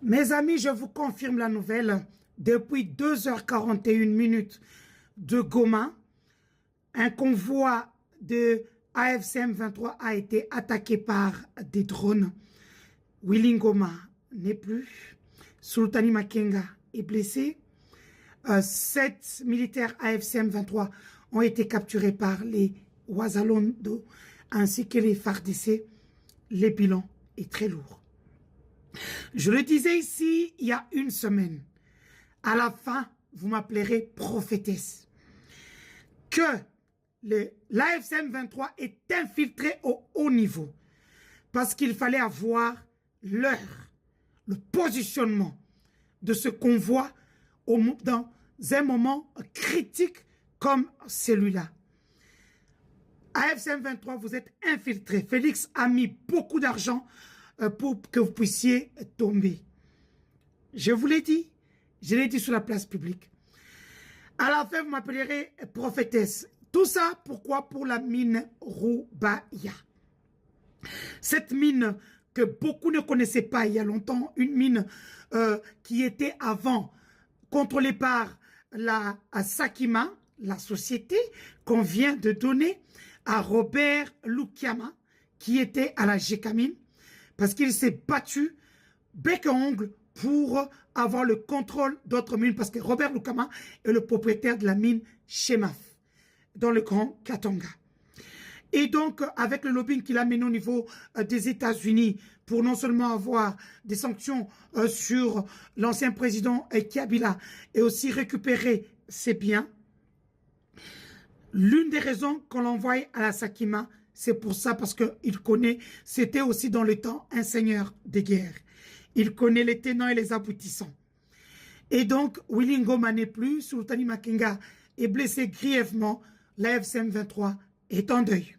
Mes amis, je vous confirme la nouvelle. Depuis 2h41 de Goma, un convoi de AFC M23 a été attaqué par des drones. Willy Ngoma n'est plus. Sultani Makenga est blessé. 7 militaires AFC M23 ont été capturés par les Wazalondo ainsi que les FARDC. Le bilan est très lourd. Je le disais ici il y a une semaine. À la fin, vous m'appellerez prophétesse. Que l'AFC M23 est infiltré au haut niveau. Parce qu'il fallait avoir l'heure, le positionnement de ce convoi dans un moment critique comme celui-là. AFC M23, vous êtes infiltré. Félix a mis beaucoup d'argent pour que vous puissiez tomber. Je vous l'ai dit. Je l'ai dit sur la place publique. À la fin, vous m'appellerez prophétesse. Tout ça, pourquoi? Pour la mine Roubaya. Cette mine que beaucoup ne connaissaient pas il y a longtemps, une mine qui était avant contrôlée par la Sakima, la société qu'on vient de donner à Robert Lukama, qui était à la Gécamine, parce qu'il s'est battu bec et ongle pour avoir le contrôle d'autres mines, parce que Robert Lukama est le propriétaire de la mine Chemaf, dans le Grand Katanga. Et donc, avec le lobbying qu'il a mené au niveau des États-Unis, pour non seulement avoir des sanctions sur l'ancien président Kabila, et aussi récupérer ses biens, l'une des raisons qu'on l'envoie à la Sakima, c'est pour ça, parce qu'il connaît, c'était aussi dans le temps un seigneur de guerre. Il connaît les tenants et les aboutissants. Et donc, Willy Ngoma n'est plus, Sultani Makenga est blessé grièvement, l'AFC M23 est en deuil.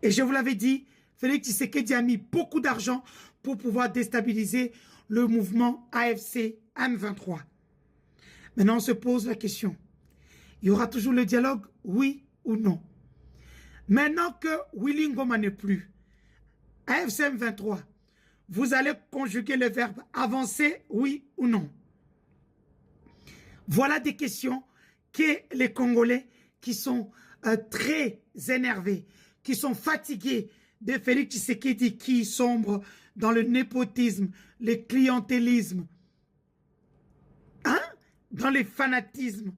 Et je vous l'avais dit, Félix Tshisekedi a mis beaucoup d'argent pour pouvoir déstabiliser le mouvement AFC M23. Maintenant, on se pose la question. Il y aura toujours le dialogue, oui ou non? Maintenant que Willy Ngoma n'est plus, AFC M23, vous allez conjuguer le verbe avancer, oui ou non? Voilà des questions que les Congolais qui sont très énervés, qui sont fatigués de Félix Tshisekedi qui sombre dans le népotisme, le clientélisme, dans les fanatismes.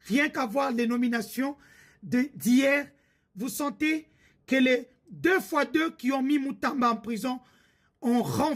Rien qu'à voir les nominations d'hier, vous sentez que les 2 x 2 qui ont mis Moutamba en prison ont renforcé